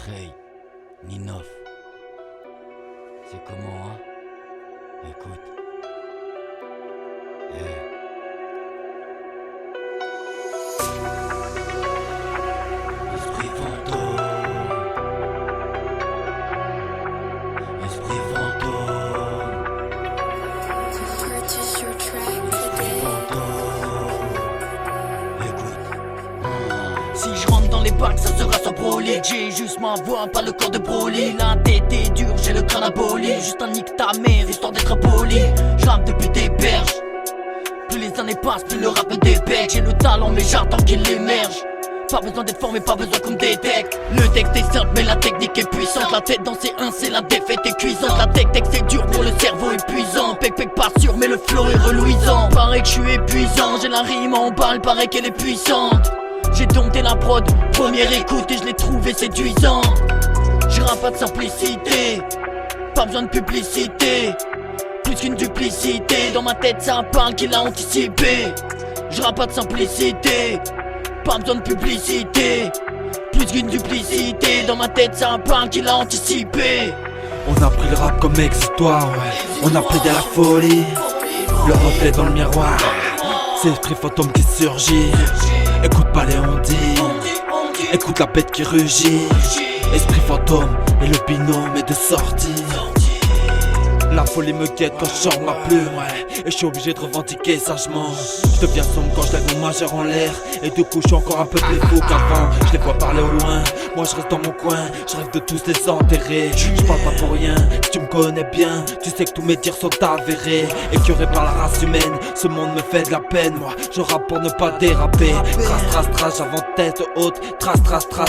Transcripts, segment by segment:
Rey, Ninov. C'est comment, hein? Écoute. Esprit fantôme. Esprit fantôme. Purchase your track today. Si je rentre dans les bacs, ça sera sans Broly. J'ai juste ma voix, pas le corps de Broly. La tête est dure, j'ai le crâne aboli. Juste un nique ta mère, histoire d'être poli. Je rappe depuis des berges. Plus les années passent, plus le rap me débecque. J'ai le talent, mais j'attends qu'il émerge. Pas besoin d'être formé, pas besoin qu'on me détecte. Le texte est simple, mais la technique est puissante. La tête dans ses 1, c'est la défaite est cuisante. La tech c'est dur pour le cerveau épuisant. Pec pas sûr, mais le flow est reluisant. Paraît que je suis épuisant, j'ai la rime en balle, paraît qu'elle est puissante. J'ai dompté la prod, première écoute et je l'ai trouvé séduisant. Je rappe pas de simplicité, pas besoin de publicité. Plus qu'une duplicité, dans ma tête ça parle qu'il a anticipé. Je rappe pas de simplicité, pas besoin de publicité. Plus qu'une duplicité, dans ma tête ça parle qu'il a anticipé. On a pris le rap comme ex-histoire, ouais. On a plaidé à la folie. Le reflet dans le miroir, c'est l'esprit fantôme qui surgit. Écoute pas les on-dit, écoute la bête qui rugit. Esprit fantôme et le binôme est de sortie. La folie me guette quand je sors ma plume, ouais. Et je suis obligé de revendiquer sagement. Je deviens sombre quand je lève mon majeur en l'air. Et du coup je suis encore un peu plus fou qu'avant. Je les vois parler au loin, moi je reste dans mon coin. Je rêve de tous les enterrer. Je parle pas pour rien, si tu me connais bien tu sais que tous mes dires sont avérés. Écœuré par la race humaine, ce monde me fait de la peine. Moi je rappe pour ne pas déraper. Trace, j'avance tête haute. Trace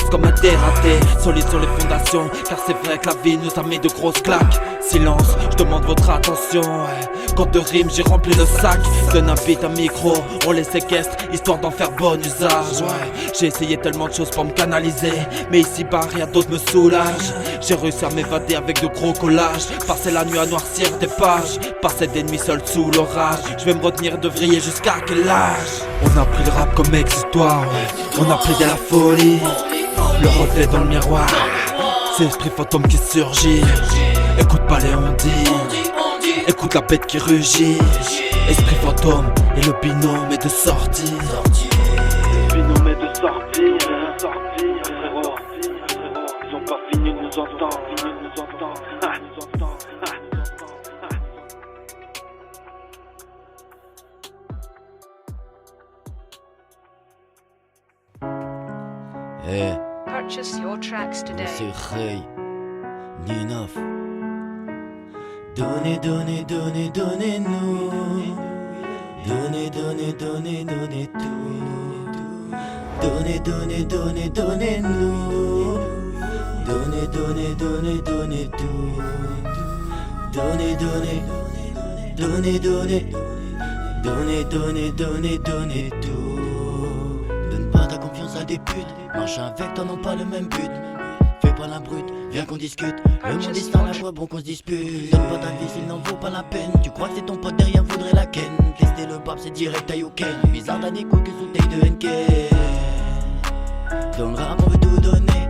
comme un dératé. Solide sur les fondations, car c'est vrai que la vie nous a mis de grosses claques. Silence, je demande votre attention, ouais. Quand de rimes j'ai rempli le sac. Donne un beat, un micro, on les séquestre, histoire d'en faire bon usage, ouais. J'ai essayé tellement de choses pour me canaliser, mais ici-bas rien d'autre me soulage. J'ai réussi à m'évader avec de gros collages. Passer la nuit à noircir des pages. Passer des nuits seul sous l'orage. Je vais me retenir de vriller jusqu'à quel âge? On a pris le rap comme ex-histoire, ouais. On a plaidé à la folie. Le reflet dans le miroir, c'est l'esprit fantôme qui surgit. Écoute pas les on-dit, écoute la bête qui rugit. Esprit fantôme et le binôme est de sortie. Le binôme est de sortie, frérot. Ils ont pas fini de nous entendre, Purchase your tracks today. C'est Rey, Ninov. Donnez, donnez, donnez, donnez-nous. Donnez, donnez, donnez, donnez tout. Donnez, donnez, donnez, donnez-nous. Donnez, donnez, donnez, donnez tout. Donnez, donnez, donnez, donnez. Donnez, donnez, donnez, donnez tout. Donne pas ta confiance à des putes. Marche avec toi, n'ont pas le même but. Fais pas la brute, viens qu'on discute. Le monde est sans la voix, bon qu'on se dispute. Donne pas ta vie s'il n'en vaut pas la peine. Tu crois que c'est ton pote derrière voudrait la ken. Tester le pape c'est direct à Yoken. Bizarre d'un écoute que sous taille de NK. Dans le rap on veut tout donner,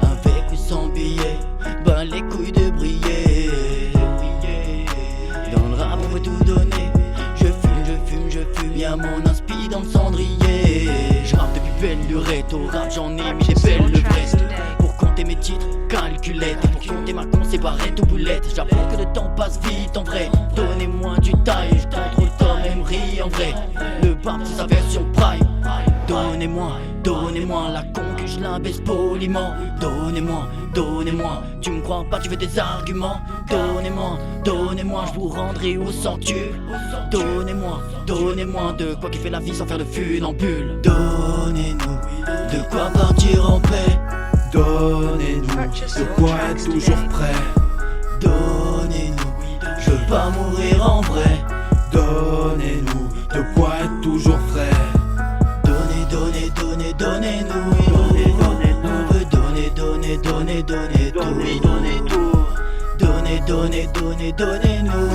avec ou sans billet. Ben les couilles de briller. Dans le rap on veut tout donner. Je fume, y'a mon inspi dans le cendrier. Je rappe depuis belle lurette, au rap j'en ai mais j'ai belle le Brest. Pour compter mes titres, calculette. Et pour compter ma con c'est barrette ou boulette. J'apprends que le temps passe vite en vrai. Donnez-moi du taille, je contrôle comme Emery en vrai. Le bap c'est sa version prime. Donnez-moi la con que je la baisse poliment. Donnez-moi, tu me crois pas, tu veux des arguments. Donnez-moi, je vous rendrai au centuple. Donnez-moi de quoi kiffer la vie sans faire de funambule. Donnez-nous de quoi partir en paix. Donnez-nous de quoi être toujours prêt. Donnez-nous, je veux pas mourir en vrai. Donnez-nous de quoi être toujours frais. Donnez-nous. On veut donner tout. Donnez-nous.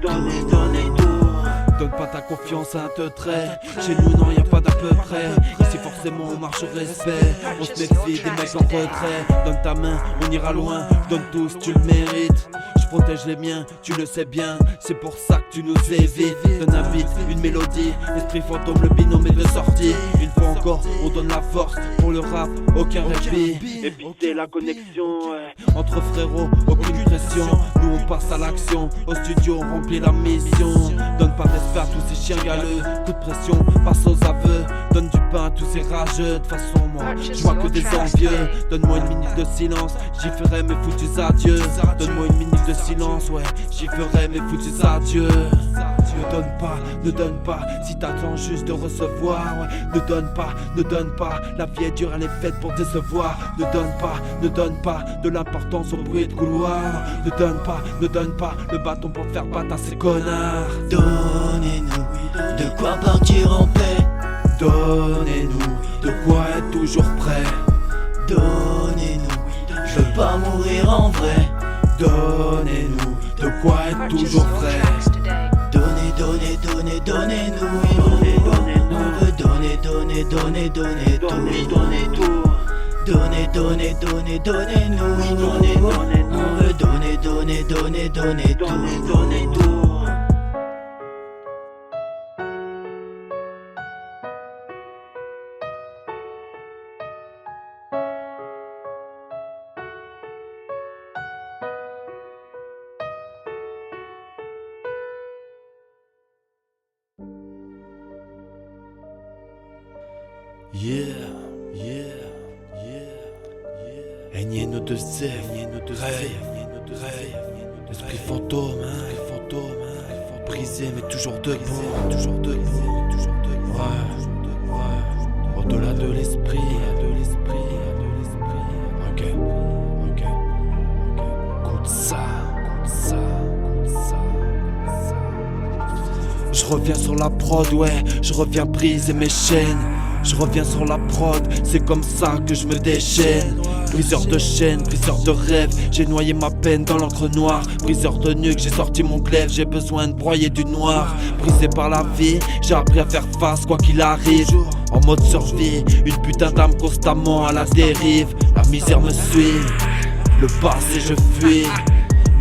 On veut donner tout. Donne pas ta confiance à un teutré. Chez nous non y'a pas d'à peu près. Ici forcément on marche au respect. On se méfie des mecs en retrait. Donne ta main, on ira loin. Donne tous, tu le mérites. Je protège les miens, tu le sais bien. C'est pour ça que tu nous évites. Donne un beat, une mélodie. Esprit fantôme, le binôme est de sortie. Une fois encore, on donne la force. Pour le rap, aucun répit. Éviter la connexion entre frérots, aucune pression. Nous on passe à l'action. Au studio on remplit la mission. Donne pas respect à tous ces chiens galeux. Coup de pression, passe aux aveux. Donne du pain à tous ces rageux. De toute façon moi, je vois que des envieux. Donne-moi une minute de silence. J'y ferai mes foutus adieux. Donne-moi une minute de silence, ouais. J'y ferai mes foutus adieux. Ne donne pas, si t'attends juste de recevoir, ouais. Ne donne pas, la vie est dure, elle est faite pour décevoir. Ne donne pas de l'importance au bruit de couloir. Ne donne pas le bâton pour te faire battre à ces connards. Donnez-nous de quoi partir en paix. Donnez-nous de quoi être toujours prêt. Donnez-nous, je veux pas mourir en vrai. Donnez-nous de quoi être Purchase toujours your prêt. tracks today. Donnez-nous, on veut donner tout. Donnez-nous, on veut donner tout. Aigné de zèf, esprit fantôme, brisé mais toujours debout, au-delà de l'esprit, ok, écoute ça. Je reviens sur la prod, ouais, je reviens briser mes chaînes. Je reviens sur la prod, c'est comme ça que je me déchaîne. Briseur de chaînes, briseur de rêves, j'ai noyé ma peine dans l'encre noire. Briseur de nuque, j'ai sorti mon glaive, j'ai besoin de broyer du noir. Brisé par la vie, j'ai appris à faire face quoi qu'il arrive. En mode survie, une putain d'âme constamment à la dérive. La misère me suit, le passé je fuis.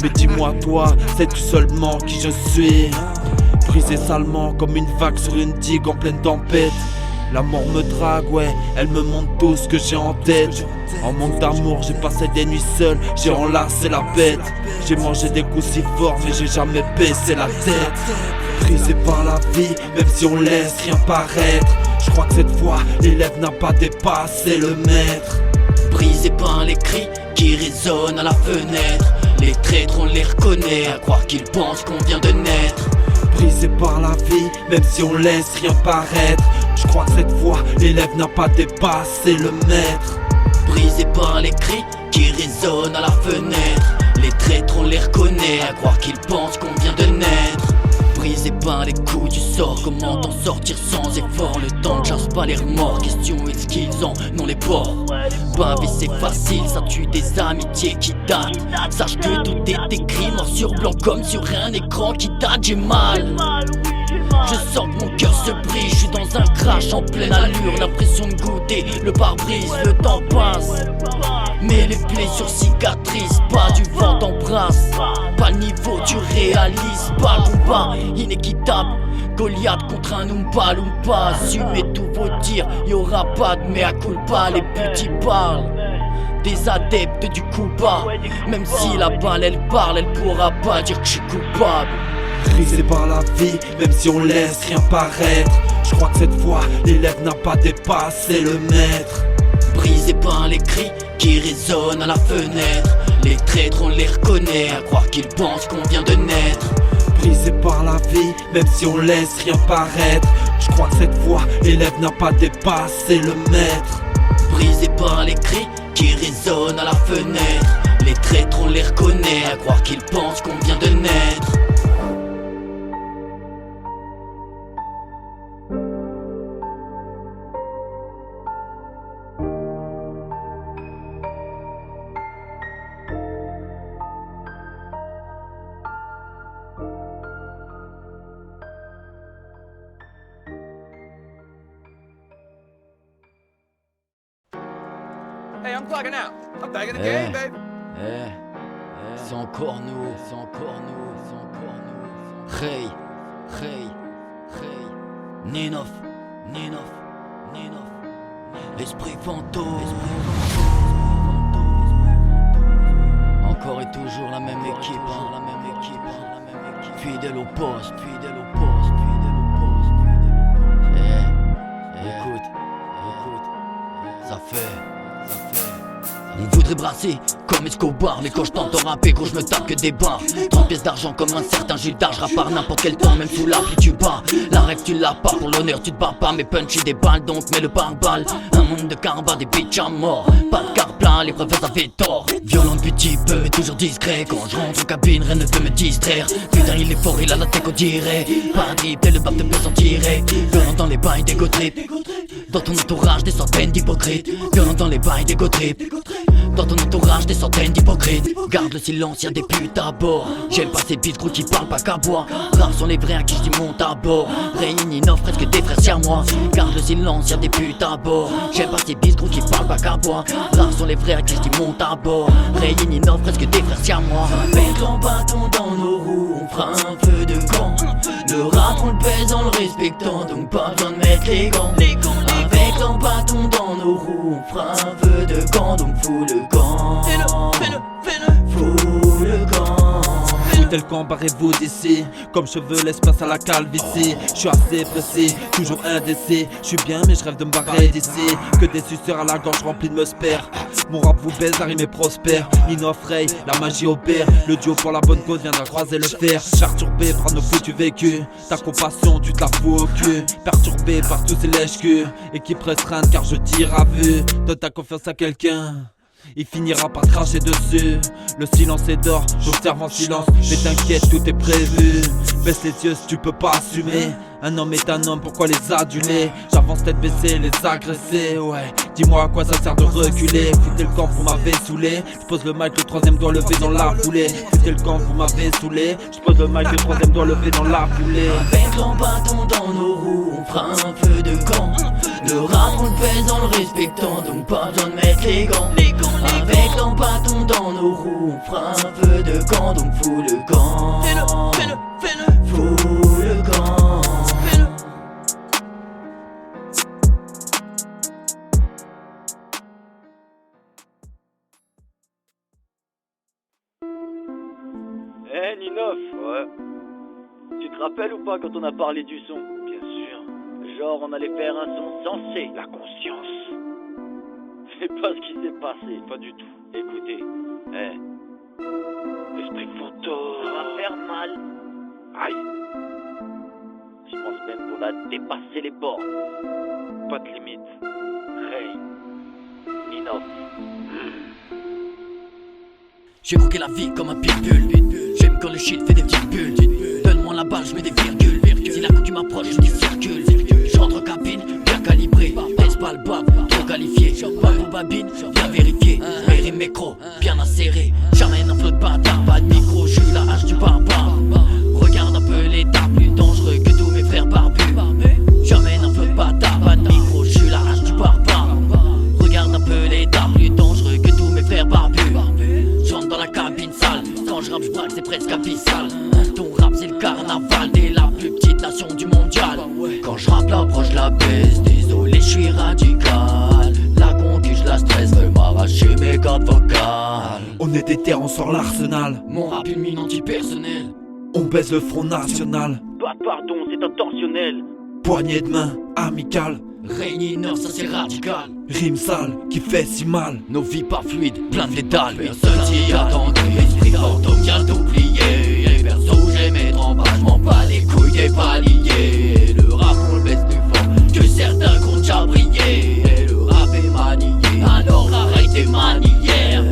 Mais dis-moi toi, sais-tu seulement qui je suis? Brisé salement comme une vague sur une digue en pleine tempête. La mort me drague, ouais, elle me montre tout ce que j'ai en tête. En manque d'amour, j'ai passé des nuits seul, j'ai enlacé la bête. J'ai mangé des coups si forts, mais j'ai jamais baissé la tête. Brisé par la vie, même si on laisse rien paraître. Je crois que cette fois, l'élève n'a pas dépassé le maître. Brisé par les cris qui résonnent à la fenêtre. Les traîtres on les reconnaît, à croire qu'ils pensent qu'on vient de naître. Brisé par la vie, même si on laisse rien paraître. Je crois que cette fois, l'élève n'a pas dépassé le maître. Brisé par les cris qui résonnent à la fenêtre. Les traîtres on les reconnaît, à croire qu'ils pensent qu'on vient de naître. Brisé par les coups du sort, comment t'en sortir sans effort? Le temps ne chasse pas les remords, question est-ce qu'ils en ont les bords? Baver c'est facile, ça tue des amitiés qui datent. Sache que tout est écrit noir sur blanc comme sur un écran qui date, j'ai mal. Je sens que mon cœur se brise, je suis dans un crash en pleine allure. L'impression de goûter le pare-brise, le temps passe. Mais les blessures cicatrisent, pas du vent t'embrasse. Pas le niveau, tu réalises pas le combat inéquitable. Goliath contre un Oompa Loompa. Assumez tous vos tirs, y'aura pas de mea culpa. Les petits parlent des adeptes du coup bas. Même si la balle elle parle, elle pourra pas dire que je suis coupable. Brisé par la vie, même si on laisse rien paraître. Je crois que cette fois, l'élève n'a pas dépassé le maître. Brisé par les cris qui résonnent à la fenêtre. Les traîtres on les reconnaît, à croire qu'ils pensent qu'on vient de naître. Brisé par la vie, même si on laisse rien paraître. Je crois que cette fois, l'élève n'a pas dépassé le maître. Brisé par les cris qui résonnent à la fenêtre. Les traîtres on les reconnaît, à croire qu'ils pensent qu'on vient de naître. Hey, I'm clocking out. I'm back in the game, babe. C'est encore nous, c'est encore nous, c'est encore nous. Hey, Ninov, l'esprit fantôme. Encore et toujours la même équipe, fidèle au poste, Écoute, ça fait. On voudrait brasser comme Escobar, mais quand je tente de rapper, gros je me tape que des barres. 30 pièces d'argent comme un certain Jules d'Arge, rappare n'importe quel temps, même sous la pluie tu bats. La règle tu l'as pas, pour l'honneur tu te bats pas, mais punchy des balles donc mets le pare-balles. Un monde de caramba, des bitches à mort, pas de car plein, les preuves avaient tort. Violent depuis petit peu, mais toujours discret, quand je rentre en cabine, rien ne peut me distraire. Putain il est fort, il a la tête qu'on dirait, pas un drip, et le bap te peut s'en tirer. Violent dans les bails des go-trips, dans ton entourage des centaines d'hypocrites. Violent dans les bails des go-trips, dans ton entourage des centaines d'hypocrites. Garde le silence, y'a des putes à bord. J'aime pas ces biscrocs qui parlent pas qu'à boire. Rares sont les vrais à qui je dis monte à bord. Réunis neuf presque des frères siamois. Garde le silence, y'a des putes à bord. J'aime pas ces biscrocs qui parlent pas qu'à boire. Rares sont les vrais à qui je dis monte à bord. Réunis neuf presque des frères siamois. Avec ton bâton dans nos roues, on fera un feu de camp. Le rap on le pèse en le respectant, donc pas besoin de mettre les gants. Avec ton bâton dans nos roues, on fera un feu de camp, donc fous le camp. Fous le camp. Foutez le camp, barrez-vous d'ici. Comme cheveux laisse place à la calvitie. Je suis assez pressé, toujours indécis. Je suis bien mais je rêve de me barrer d'ici. Que des suceurs à la gorge remplis de meusper. Mon rap vous baise, la rime est prospère. Nino Frey, la magie opère. Le duo pour la bonne cause viendra croiser le fer. Charturbé par nos foutus vécus. Ta compassion tu te la fous au cul. Perturbé par tous ces lèches-culs. Équipe restreinte car je tire à vue. Donne ta confiance à quelqu'un, il finira par cracher dessus. Le silence est d'or, j'observe en silence. Mais t'inquiète, tout est prévu. Baisse les yeux si tu peux pas assumer. Un homme est un homme, pourquoi les aduler? J'avance tête baissée, les agresser, ouais. Dis-moi à quoi ça sert de reculer. Foutez le camp, vous m'avez saoulé. J'pose le mic, le troisième doigt levé dans la foulée. Foutez le camp, vous m'avez saoulé. J'pose le mic, le troisième doigt levé dans la foulée. Avec ton bâton dans nos roues, on fera un feu de camp. Le rap on le pèse en le respectant, donc pas besoin de mettre les gants. Avec ton bâton dans nos roues, on fera un feu de camp, donc fous le camp. Fous le camp. Eh Ninof, ouais. Tu te rappelles ou pas quand on a parlé du son? Bien sûr. Genre on allait faire un son sensé. La conscience. C'est pas ce qui s'est passé. Pas du tout. Écoutez. L'esprit fantôme. Ça va faire mal. Aïe. Je pense même qu'on a dépassé les bords. Pas de limite. Ray. Ninof. J'ai croqué la vie comme un pitbull. J'aime quand le shit fait des petites bulles. Donne-moi la balle, je mets des virgules. Si la coupe m'approche, je dis circule. J'entre en cabine, bien calibré. Pèse pas le bab, trop qualifié. Pas pour babine, bien vérifié. Mes rimes mécro, bien inséré. J'amène un flot de bâtard, pas de micro. Je suis la hache du barbare. Regarde un peu l'état, plus dangereux que tous mes frères barbus. J'amène un flot de bâtard, pas de micro. Je suis la hache du barbare. Regarde un peu l'état, plus dangereux que tous mes frères barbus. J'entre dans la cabine sale, quand je rappe je braque c'est presque abyssal. Ton rap c'est le carnaval, t'es la plus petite nation du mondial. Quand je rappe l'approche la baisse, désolé je suis radical. La concu je la stresse, veut m'arracher mes cordes vocales. On est déter, on sort l'arsenal. Mon rap une anti-personnel. On baise le front national. Pas de pardon, c'est intentionnel. Poignée de main, amicale. Réunir, ça c'est radical. Rime sale, qui fait si mal. Nos vies pas fluides, plein de dédales. Personne s'y attendait, esprit fantôme vient d'oublier. Les persos j'ai mes trembages, j'm'en bats les couilles des paliers. Le rap on le baisse plus fort que certains comptent déjà briller. Et le rap est manié, alors arrête tes manières.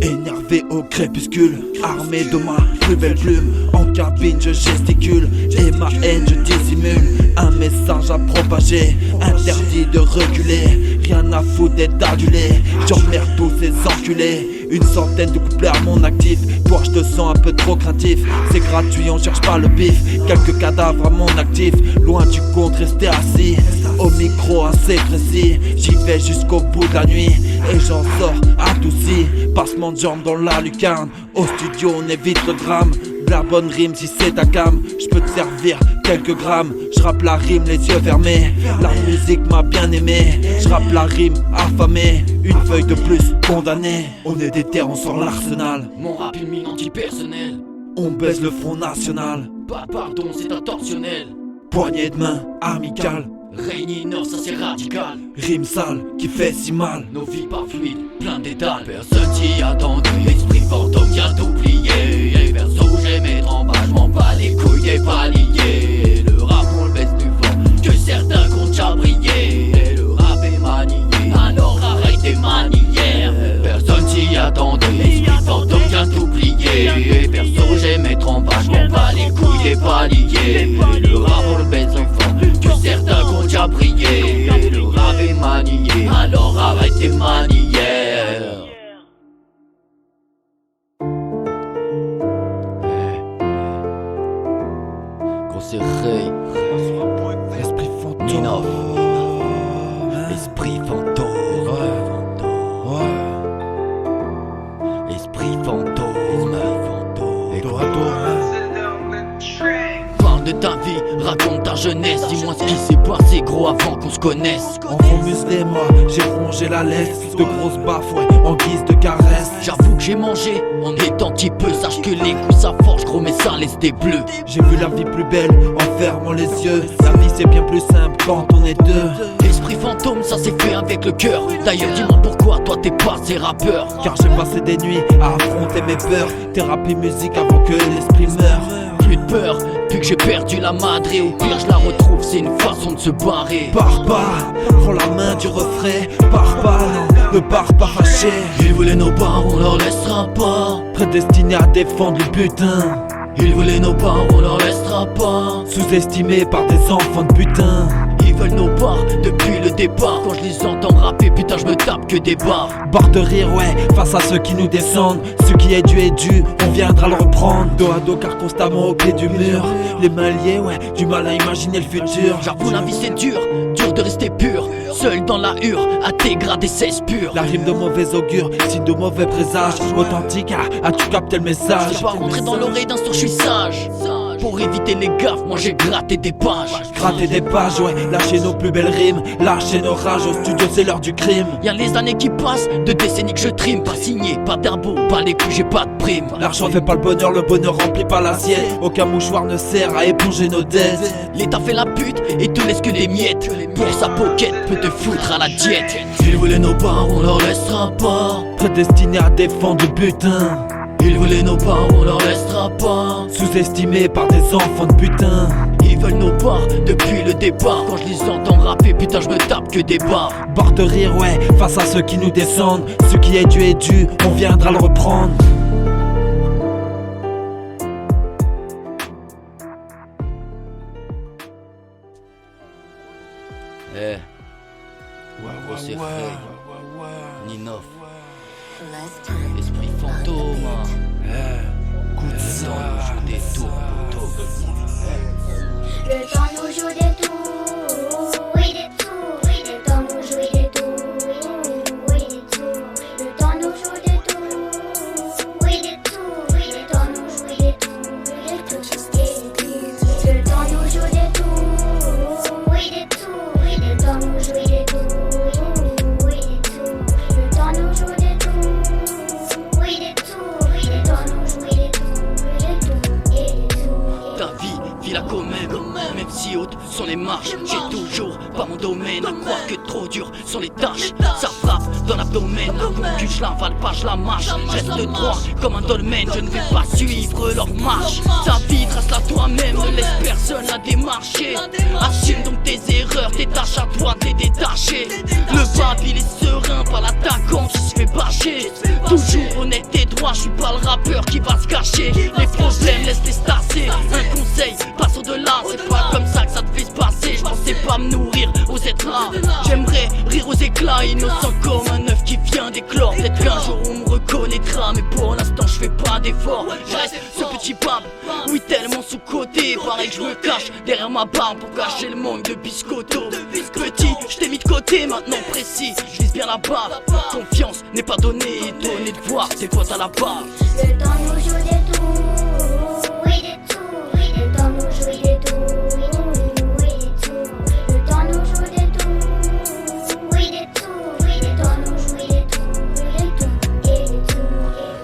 Énervé au crépuscule, armé de ma plus belle plume. En cabine je gesticule et ma haine je dissimule. Un message à propager, interdit de reculer. Rien à foutre d'être adulé, j'emmerde tous ces enculés. Une centaine de couplets à mon actif. Toi je te sens un peu trop craintif. C'est gratuit, on cherche pas le bif. Quelques cadavres à mon actif. Loin du compte, rester assis. Au micro assez précis. J'y vais jusqu'au bout de la nuit. Et j'en sors adouci. Passement de jambes dans la lucarne. Au studio on évite le drame. De la bonne rime si c'est ta cam. J'peux te servir quelques grammes. J'rappe la rime les yeux fermés. La musique m'a bien aimé. J'rappe la rime affamée. Une feuille de plus condamnée. On est des terres, on sort l'arsenal. Mon rap une mine antipersonnelle. On baise le front national. Pas pardon, c'est intentionnel. Poignée de main amicale. Régner nord, ça c'est radical. Rime sale qui fait si mal. Nos vies pas fluides, plein d'étals. Personne s'y attendait. L'esprit fantôme qui a tout plié. Et perso j'ai mes trembages, m'en bats les couilles des paliers. Le rap on le baisse plus fort que certains comptent déjà briller. Et le rap est manié, alors arrête tes manières. Personne s'y attendait. L'esprit fantôme qui a tout plié. Et perso j'ai mes trembages, m'en bats les couilles des paliers. Le rap on le baisse plus fort que certains comptent déjà briller. Et le rap est manié, alors arrête tes manières. Conseil, Esprit fantôme. Ninov. Esprit fantôme. Esprit fantôme. Et parle de ta vie, raconte ta jeunesse. Dis-moi ce qui s'est passé gros avant qu'on se connaisse. Enfant muselé, moi, j'ai rongé la laisse. De grosses baffes, ouais, en guise de caresse. J'avoue que j'ai mangé en étant petit peu. Sache que les coups ça forge gros mais ça laisse des bleus. J'ai vu la vie plus belle en fermant les yeux. La vie c'est bien plus simple quand on est deux. Esprit fantôme, ça s'est fait avec le cœur. D'ailleurs dis-moi pourquoi toi t'es pas ces rappeurs. Car j'ai passé des nuits à affronter mes peurs. Thérapie musique avant que l'esprit meure. Plus de peur, depuis que j'ai perdu la madre. Et au pire je la retrouve, c'est une façon de se barrer. Pars pas, prends la main du refrain. Pars pas, non, ne pars pas fâché. Ils voulaient nos parts, on leur laissera pas. Prédestiné à défendre le butin. Ils voulaient nos parts, on leur laissera pas. Sous-estimé par des enfants de putain. Ils veulent nos parts depuis le départ. Quand je les entends rapper, putain je me tape que des barres. Barre de rire, ouais, face à ceux qui nous descendent. Ce qui est dû, on viendra le reprendre. Dos à dos car constamment au pied du mur. Les mains liées, ouais, du mal à imaginer le futur. J'avoue la vie c'est dur, dur de rester pur. Seul dans la hure, à dégrader 16 pur. La rime de mauvais augure, signe de mauvais présage. Authentique, as-tu capté le message? J'ai pas rentré dans l'oreille d'un sourd, je suis sage. Pour éviter les gaffes, moi j'ai gratté des pages. Gratter des pages, ouais, lâcher nos plus belles rimes. Lâcher nos rages au studio, c'est l'heure du crime. Y'a les années qui passent, de décennies que je trime. Pas signé, pas d'arbo, pas les coups, j'ai pas de prime. L'argent fait pas le bonheur remplit pas l'assiette. Aucun mouchoir ne sert à éponger nos dettes. L'État fait la pute et te laisse que des miettes. Pour sa pocket, peut te foutre à la diète. Ils voulaient nos parts, on leur laissera pas. Prédestiné à défendre le butin. Ils voulaient nos parts, on leur laissera pas. Sous-estimé par des enfants de putain. Ils veulent nos parts depuis le départ. Quand je les entends rapper, putain je me tape que des barres. Barre de rire, ouais, face à ceux qui nous descendent. Ce qui est dû, on viendra le reprendre. Eh, c'est frais. Ninov. Esprit fantôme. Coup de Le sang. temps nous joue des tours, poteau. Le temps nous joue des tours, oui des tours. Le temps nous joue des tours, oui des tours. Le temps nous joue des tours, oui des tours. Le temps nous joue des tours, le temps nous joue des tours, oui des tours. Le temps nous joue des tours, oui des tours. Le temps nous joue des tours, oui des tours. Le temps nous joue des tours. Ta vie, vis-la quand même si hautes sont les marches. J'ai toujours pas mon domaine. À croire que trop dur sont les tâches. Ça frappe dans l'abdomen. La concu, je l'avale pas, je la mâche. Je reste droit comme un dolmen. Je ne vais pas suivre leur marche. Ta vie, trace-la toi-même. Ne laisse personne la démarcher. Assume donc tes erreurs. Tes tâches à toi, t'es détaché. Le bab, il est serein, pas l'attaquant qui se fait bâcher. Toujours honnête et droit, je suis pas le rappeur qui va se cacher. Les problèmes, laisse-les tasser. Un conseil, passe au-delà, c'est pas comme ça que ça devait se passer. Je pensais pas me nourrir aux êtres là. J'aimerais rire aux éclats, innocent comme un œuf qui vient d'éclore. Peut-être qu'un jour on me reconnaîtra, mais pour l'instant je fais pas d'effort. Je reste ce petit pape, oui tellement sous-côté. Pareil que je me cache derrière ma barbe pour cacher le manque de biscotto. Petit, je t'ai mis de côté, maintenant précis, je vise bien la barre. Confiance n'est pas donnée, étonné de voir tes potes à la barre. Le temps nous joue des tours, oui des tours, oui le temps nous joue des tours, oui des tours. Le temps nous joue des tours, oui des tours, oui le temps nous joue des tours, et des tours.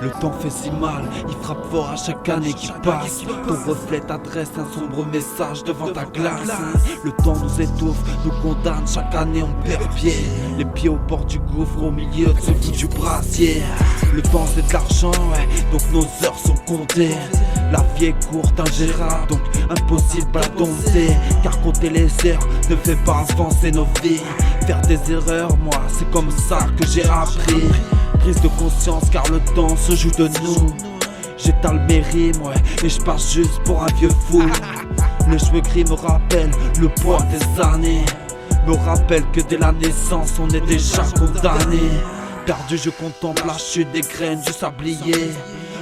Le temps fait si mal, il frappe fort à chaque année qui passe. Ton reflet t'adresse un sombre message devant ta glace. Le temps nous étouffe, nous condamne, chaque année on perd pied. Les pieds au bord du gouffre, au milieu de ce bout du brassier. Le temps c'est de l'argent, ouais, donc nos heures sont comptées. La vie est courte, ingérable, donc impossible à dompter. Car compter les heures ne fait pas avancer nos vies. Faire des erreurs, moi, c'est comme ça que j'ai appris. Prise de conscience car le temps se joue de nous. J'étale mes rimes, ouais, et je passe juste pour un vieux fou. Les cheveux gris me rappellent le poids des années. Me rappellent que dès la naissance on est déjà condamné. Perdu je contemple la chute des graines du sablier.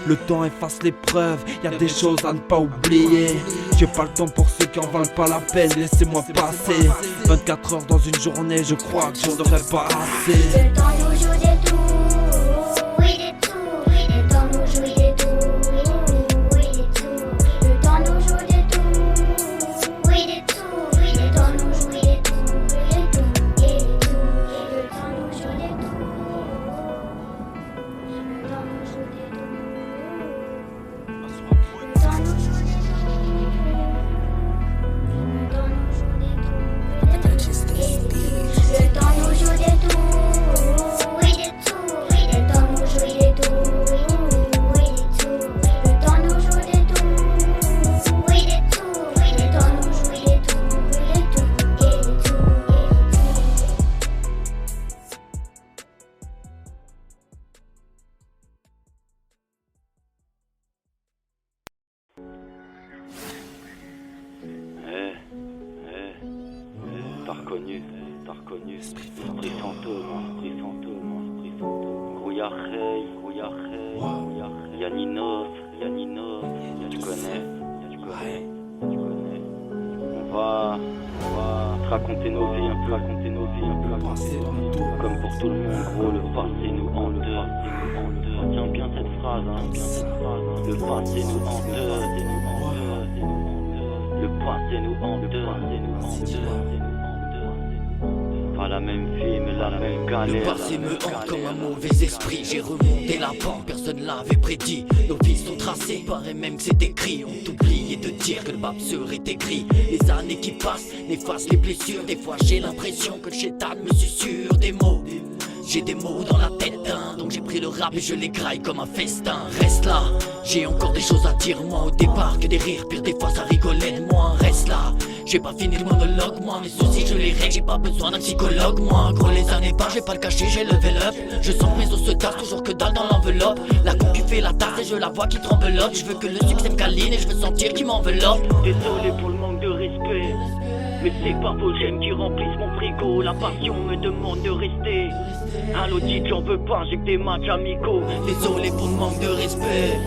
Le temps efface les preuves, y a des choses à ne pas oublier. J'ai pas le temps pour ceux qui en valent pas la peine, laissez-moi passer. 24 heures dans une journée, je crois que j'en aurais pas assez. Le temps nous joue des tours, oui des tours, oui le temps nous joue des tours, oui des tours. Le temps nous joue des tours, oui des tours, oui le temps nous joue des tours, et des tours. Le temps nous joue des tours, le temps nous joue des tours. Le temps nous joue des tours, le temps nous joue des tours, le temps nous joue des tours, oui des tours, oui le temps nous joue des tours, oui des tours. Le temps nous joue des tours, oui des tours, oui le temps nous joue des tours, et des tours. T'as reconnu, esprit fantôme, Rouillard Rey, Yaninov, tu connais. On va te raconter nos vies un peu, comme pour tout le monde, gros, le passé nous hante. Retiens bien cette phrase, le passé nous hante. Le passé nous hante. Pas la même vie, mais la même galère. Le passé me hante comme un mauvais esprit. J'ai remonté la pente, personne l'avait prédit. Nos vies sont tracées, paraît même que c'est écrit. On t'oubliait de dire que le pape serait écrit. Les années qui passent n'effacent les blessures. Des fois j'ai l'impression que le chétan me susurre des mots. J'ai des mots dans la tête, hein, donc j'ai pris le rap et je les graille comme un festin. Reste là, j'ai encore des choses à dire moi. Au départ que des rires, pire des fois ça rigolait de moi. Reste là, j'ai pas fini le monologue moi. Mes soucis je les règle, j'ai pas besoin d'un psychologue moi. Gros les années passent, j'ai pas le cacher, j'ai level up. Je sens que mes os se tassent, toujours que dalle dans l'enveloppe. La concu fait la tasse et je la vois qui tremblote. Je veux que le succès me câline et je veux sentir qu'il m'enveloppe. Désolé pour le manque de respect, mais c'est pas vos gemmes qui remplissent mon frigo. La passion me demande de rester. À l'audit j'en veux pas, j'ai que des matchs amicaux. Désolé pour le manque de respect,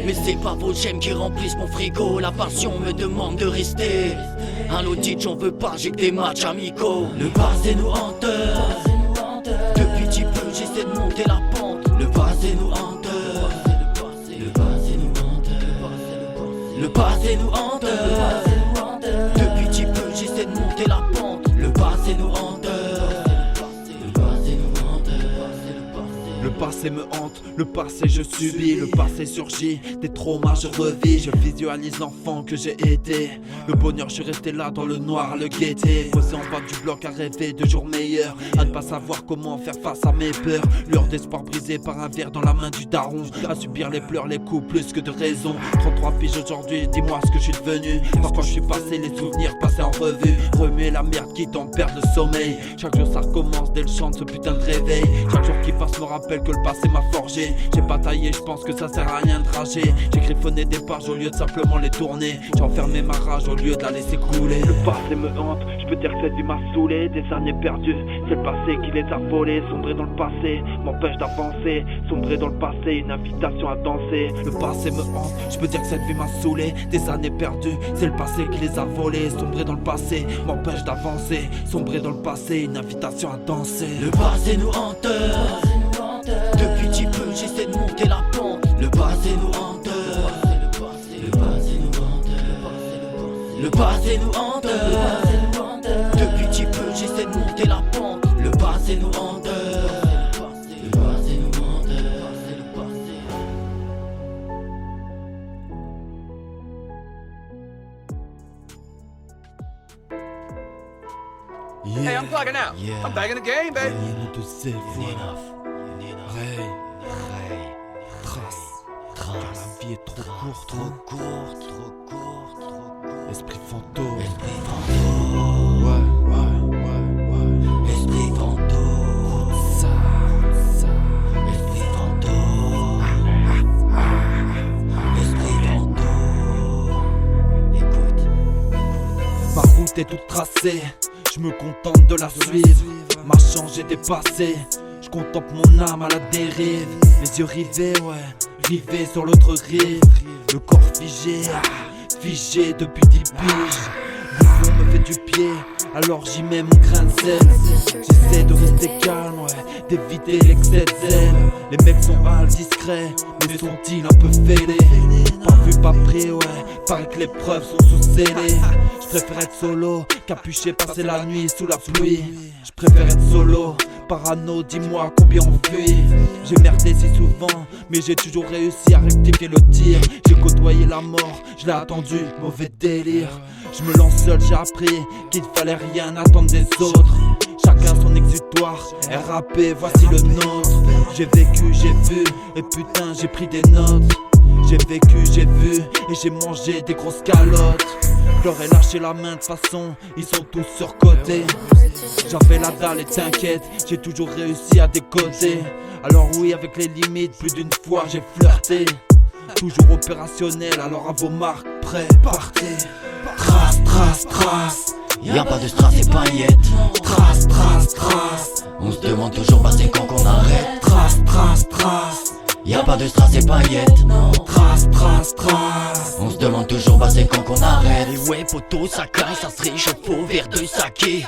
mais c'est pas vos gemmes qui remplissent mon frigo. La passion me demande de rester. À l'audit j'en veux pas, j'ai que des matchs amicaux. Le passé nous hante, depuis petit peu j'essaie de monter la pente. Le passé nous hante, le passé nous hante, le passé nous hante. Depuis petit peu j'essaie de monter la pente. Le passé nous hante. Le passé me hante, le passé je subis, le passé surgit, des traumas je revis, je visualise l'enfant que j'ai été. Le bonheur je suis resté là dans le noir, le guetter, posé en bas du bloc à rêver de jours meilleurs, à ne pas savoir comment faire face à mes peurs. Lueur d'espoir brisée par un verre dans la main du daron, à subir les pleurs, les coups plus que de raison. 33 piges aujourd'hui, dis-moi ce que je suis devenu. Parfois je suis passé, les souvenirs passés en revue, remuer la merde qui t'en perd le sommeil. Chaque jour ça recommence dès le chant de ce putain de réveil. Chaque jour qui passe me rappelle que le passé m'a forgé. J'ai bataillé, je pense que ça sert à rien de rager. J'ai griffonné des pages au lieu de simplement les tourner. J'ai enfermé ma rage au lieu de la laisser couler. Le passé me hante, je peux dire que cette vie m'a saoulé, des années perdues. C'est le passé qui les a volés. Sombrer dans le passé m'empêche d'avancer. Sombrer dans le passé, une invitation à danser. Le passé me hante, je peux dire que cette vie m'a saoulé. Des années perdues, c'est le passé qui les a volés. Sombrer dans le passé m'empêche d'avancer. Sombrer dans le passé, une invitation à danser. Le passé nous hante. Depuis petit peu j'essaie de monter la pente. Le passé nous hante. Le passé nous hante. Le passé nous hante. Depuis petit peu j'essaie de monter la pente. Le passé nous hante. Le passé nous hante. Le passé. Hey, I'm plugging out. Yeah. I'm back in the game, baby. Rien de ses voix. Ray, trace. Car la vie est trop courte, trop court. Esprit fantôme. Esprit fantôme. Ouais. Esprit fantôme. Ça. Esprit fantôme. Esprit fantôme. Écoute. Ma route est toute tracée. Je me contente de la suivre. M'a changé, dépassé. Je contemple mon âme à la dérive. Les yeux rivés, rivés sur l'autre rive. Le corps figé, figé depuis 10 piges. Le fond me fait du pied, alors j'y mets mon grain de sel. J'essaie de rester calme, d'éviter l'excès de zèle. Les mecs sont discrets, mais sont-ils un peu fêlés? Pas vu, pas pris, paraît que les preuves sont sous scellées. Je préfère être solo, capuché, passer la nuit sous la pluie. Je préfère être solo, parano, dis-moi combien on fuit. J'ai merdé si souvent, mais j'ai toujours réussi à rectifier le tir. J'ai côtoyé la mort, je l'ai attendu, mauvais délire. Je me lance seul, j'ai appris qu'il fallait rien attendre des autres. Chacun son exutoire, RAP, voici le nôtre. J'ai vécu, j'ai vu, et putain j'ai pris des notes. J'ai vécu, j'ai vu, et j'ai mangé des grosses calottes. Je leur ai lâché la main de façon, ils sont tous surcotés. J'avais la dalle et t'inquiète, j'ai toujours réussi à décoder. Alors oui, avec les limites, plus d'une fois j'ai flirté. Toujours opérationnel, alors à vos marques, prêts, partez. Trace, Y'a pas de strass et paillettes. trace. On se demande toujours bah c'est quand qu'on arrête. Trace. Y'a pas de strass et paillettes. Trace. On se demande toujours bah c'est quand qu'on arrête. Et ouais poto ça caille, ça se réchauffe au verre de saké.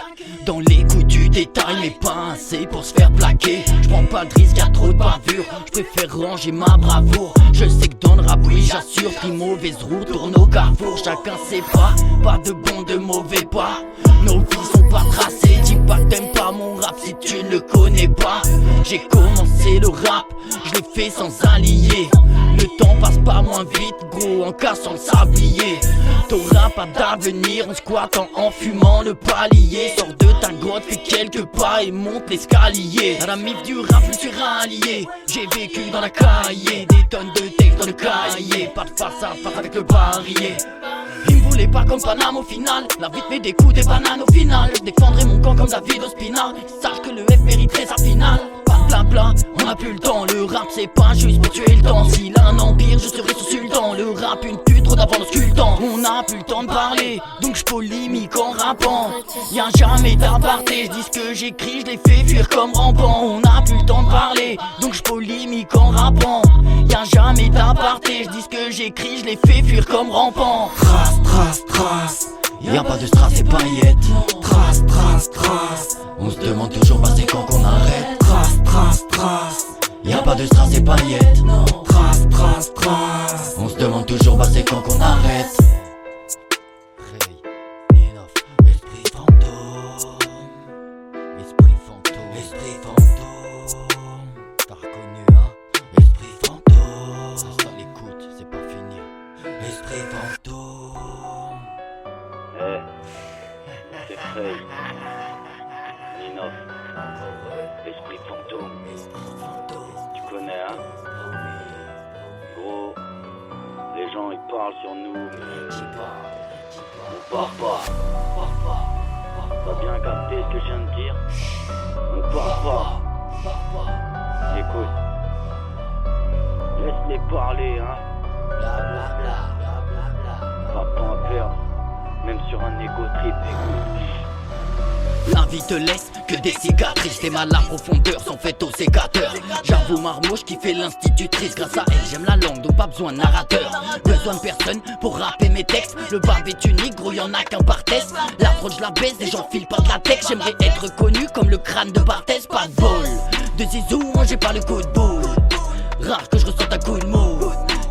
Dans les coups du détail mais pas assez pour se faire plaquer. J'prends pas de risque, y'a trop de bavure. J'préfère ranger ma bravoure. Je sais que dans le rap oui j'assure, pris mauvaise route tourne au carrefour. Chacun sait pas de bon de mauvais pas. Nos vies sont pas tracées. Dis pas que t'aimes pas mon rap si tu ne le connais pas. J'ai commencé le rap, je l'ai fait sans allié. Le temps passe pas moins vite, gros, en cassant le sablier. T'auras pas d'avenir en squattant, en fumant le palier. Sors de ta grotte, fais quelques pas et monte l'escalier. À la mif du rap, je me suis rallié. J'ai vécu dans la cahier, des tonnes de textes dans le cahier. Pas de face à face avec le barillet. Il me voulait pas comme Paname au final. La vie te met des coups, des bananes au final. Je défendrai mon camp comme David Ospina. Sache que le F mériterait sa finale. Pas de blabla, on a plus le temps. Le rap c'est pas juste pour tuer le temps. S'il a un empire, je serai son sultan. Le rap une pute, trop d'avant le sculptant. On a plus le temps de parler, donc je polémique en rappant. Y'a jamais d'aparté, je dis ce que j'écris, je les fais fuir comme rampant. On a plus le temps de parler, donc je polémique en rappant. Y'a jamais d'aparté, je dis ce que j'écris, je les fais fuir comme rampant. Trace. Y'a pas de strass et paillettes. Trace. On se demande toujours bah c'est quand qu'on arrête. Trace. Y'a pas de strass et paillettes. Trace. On se demande toujours bah c'est quand qu'on arrête. Esprit fantôme. T'as reconnu hein? Esprit fantôme. Ça l'écoute, c'est pas fini. Esprit fantôme. C'est Frey. Ninof. Esprit fantôme. Tu connais, hein? Gros, les gens ils parlent sur nous, mais on part pas. T'as bien capté ce que je viens de dire? On part pas. Écoute, laisse-les parler, hein? Pas de temps à perdre, même sur un égo trip, écoute. La vie te laisse que des cicatrices. Tes mal à profondeur sont faites au sécateur. J'avoue Marmouche qui fait l'institutrice. Grâce à elle j'aime la langue donc pas besoin de narrateur. Besoin de personne pour rapper mes textes. Le barbe est unique, gros y'en a qu'un par test. L'approche la baisse et j'enfile pas de la tech. J'aimerais être connu comme le crâne de Barthès. Pas de bol, de zizou, moi j'ai pas le coup de boule. Rare que je ressente un coup de mou.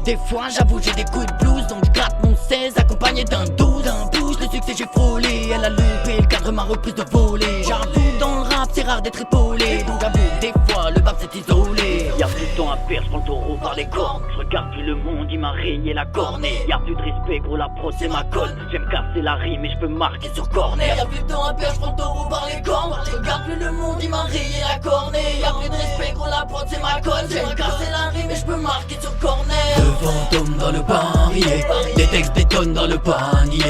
Des fois j'avoue j'ai des coups de blues. Donc je gratte mon 16 accompagné d'un 12. Un pouce, le succès j'ai frôlé. Elle a loupé le cadre ma reprise de volée. J'avoue dans le rap c'est rare d'être épaulé. Donc j'avoue des fois le bap s'est isolé. Y'a plus de temps à perdre, j'prends le taureau par les cornes. Je regarde plus le monde, il m'a régné la cornée. Y'a plus de respect, gros la prod c'est ma colle. J'aime casser la rime et je peux marquer sur corner. Y'a plus de temps à perdre, j'prends le taureau par les cornes. Je regarde plus le monde, il m'a rayé la cornée. Y'a plus de respect, gros la prod c'est ma colle. J'aime casser la rime et je peux marquer sur corner. De fantômes dans le barillet, des textes détonnent dans le panier.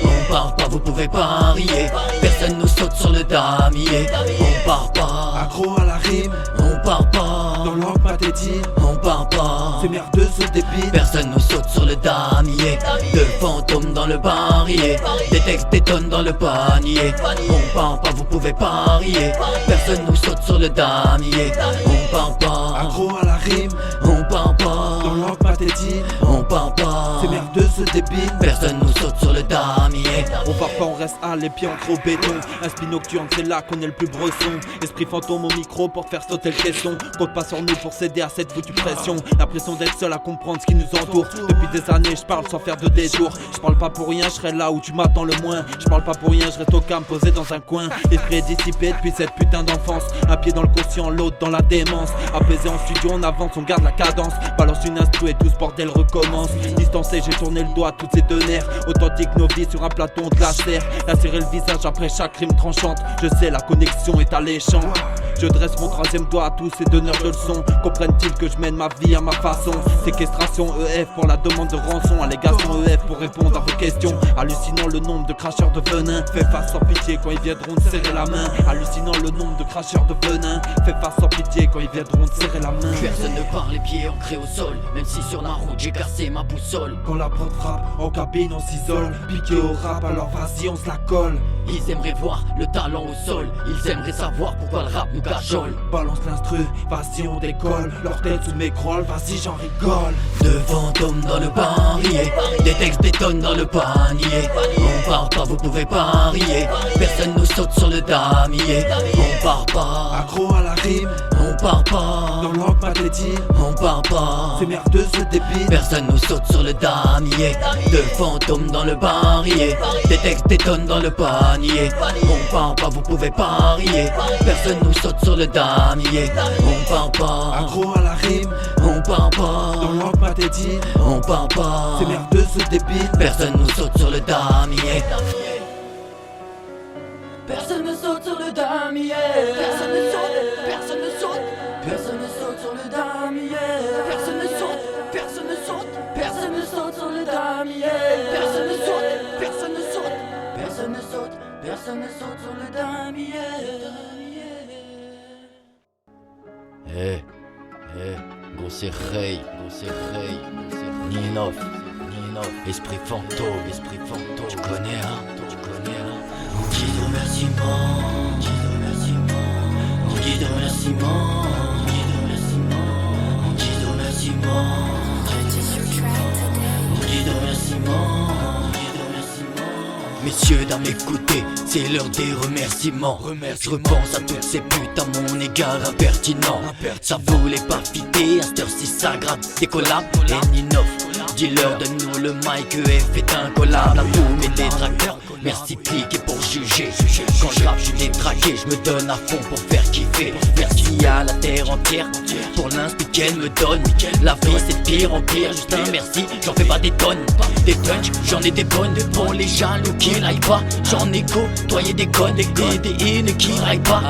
On part pas, vous pouvez parier. Personne nous saute sur le damier. On part pas, Accro à la rime, on part pas. dans l'angle pathétique, On part pas, c'est merdeux ce débile. personne nous saute sur le damier. De fantômes dans le barillet, des textes détonnent dans le panier. On part pas, vous pouvez parier. Personne nous saute sur le damier. On part pas, Accro à la rime, on part dans pas, l'angle pathétique, on part pas. c'est merdeux ce débile. Personne nous saute sur le damier. On part pas, on reste à les pieds entre au béton. Un spin nocturne, c'est là qu'on est le plus bresson. Esprit fantôme au micro pour faire sauter le caisson. Compte pas sur nous pour céder à cette foutue pression. L'impression d'être seul à comprendre ce qui nous entoure. Depuis des années, je parle sans faire de détour. Je parle pas pour rien, je serai là où tu m'attends le moins. Je parle pas pour rien, je reste au calme, posé dans un coin. L'esprit est dissipé depuis cette putain d'enfance. Un pied dans le conscient, l'autre dans la démence. Apaisé en studio, on avance, on garde la cadence. Balance une instru et tout ce bordel recommence. Distancé, j'ai tourné le doigt à toutes ces deux nerfs. Authentique nos vies sur un plateau de la serre. Lacérer le visage après chaque rime tranchante. Je sais, la connexion est alléchante. Je dresse mon troisième doigt à tous ces donneurs de leçons. Comprennent-ils que je mène ma vie à ma façon? Séquestration EF pour la demande de rançon. Allégation EF pour répondre à vos questions. Hallucinant le nombre de cracheurs de venin. Fais face sans pitié quand ils viendront te serrer la main. Hallucinant le nombre de cracheurs de venin. Fais face sans pitié quand ils viendront te serrer la main. Personne ne parle, les pieds ancrés au sol. Même si sur ma route j'ai cassé ma boussole. Quand la prod frappe, en cabine on s'isole. Piqué au rap, alors vas-y on se la colle. Ils aimeraient voir le talent au sol. Ils aimeraient savoir pourquoi le rap nous cajole. Balance l'instru, vas-y on décolle. Leur tête sous mes grolles, vas-y j'en rigole. De fantômes dans le barillet, des textes détonnent dans le panier. On part pas, vous pouvez parier. Personne nous saute sur le damier. On part pas, Accro à la rime, on part pas, dans l'angle pathétique, on part pas. c'est merdeux ce débile. Personne nous saute sur le damier. De fantômes dans le barillet, des textes détonnent dans le panier. On part pas, vous pouvez parier. Personne nous saute sur le damier. On part pas, Accro à la rime, on part pas, dans l'angle pathétique, on part pas. c'est merdeux ce débile. Personne nous saute sur le damier. Personne ne saute sur le damier. Personne ne saute, personne ne saute. Personne ne saute sur le damier. Personne ne saute, personne ne saute. Personne ne saute sur le damier. Personne ne saute, personne ne saute. Personne ne saute, personne ne saute sur le damier. Gros c'est Ray, Ninov, esprit fantôme, tu connais hein, On dit de remerciements, on dit de remerciements, on dit de remerciements, on dit de remerciements. Messieurs, d'à m'écouter, c'est l'heure des remerciements. Je repense à toutes ces putes à mon égard impertinent. Ça voulait pas fitter, à cette heure-ci ça gratte des collabs. Et Ninov, dis-leur donne-nous le mic, EF est un collab. La boum et des tracteurs, merci cliquer pour juger. Quand je rappe, je suis détraqué, je me donne à fond pour faire kiffer. Merci à la terre entière pour l'inspi qu'elle me donne. La vie c'est de pire en pire, juste un merci, j'en fais pas des tonnes. Des punch, j'en ai des bonnes. Pour les jaloux qui raillent pas, j'en ai côtoyé des connes, des haines qui raillent pas.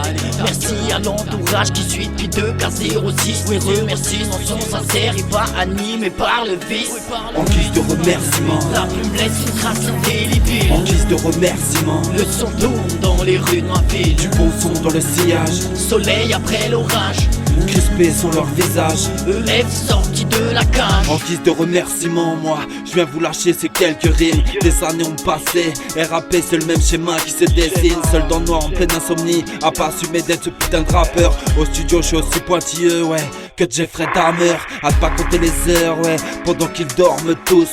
Merci à l'entourage qui suit depuis 2K06. Mes remerciements sont sincères et pas animés par le vice. En guise de remerciement, La plume laisse une trace indélébile. en guise de remerciement, Le son tourne dans les rues de ma ville. du bon son dans le sillage, Soleil après l'orage, crispés sont leurs visages. EF sorti sorti de la cage. En guise de remerciement, moi, je viens vous lâcher ces quelques rimes. Des années ont passé, RAP c'est le même schéma qui se dessine. Seul dans le noir en pleine insomnie, à pas assumer d'être ce putain de rappeur. Au studio je suis aussi pointilleux, ouais, que Jeffrey Dahmer. À ne pas compter les heures, ouais, pendant qu'ils dorment tous.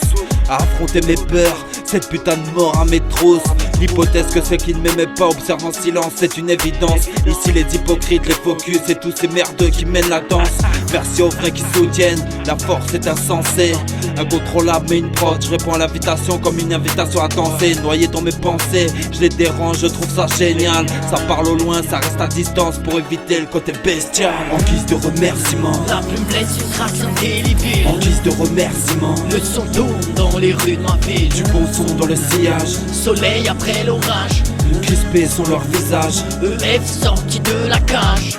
À affronter mes peurs, cette putain de mort à mes trousses. L'hypothèse que ceux qui ne m'aimaient pas observent en silence, c'est une évidence. Ici les hypocrites, les focus et tous ces merdeux qui mènent la danse. Merci aux vrais qui soutiennent, la force est insensée. Incontrôlable mais une prod, je réponds à l'invitation comme une invitation à danser. Noyé dans mes pensées, je les dérange, je trouve ça génial. Ça parle au loin, ça reste à distance pour éviter le côté bestial. En guise de remerciement, La plume blesse une trace indélébile. en guise de remerciement, Le son tourne dans les rues de ma ville. du bon son dans le sillage. Soleil après l'orage, Crispés sont leurs visages. EF sorti de la cage.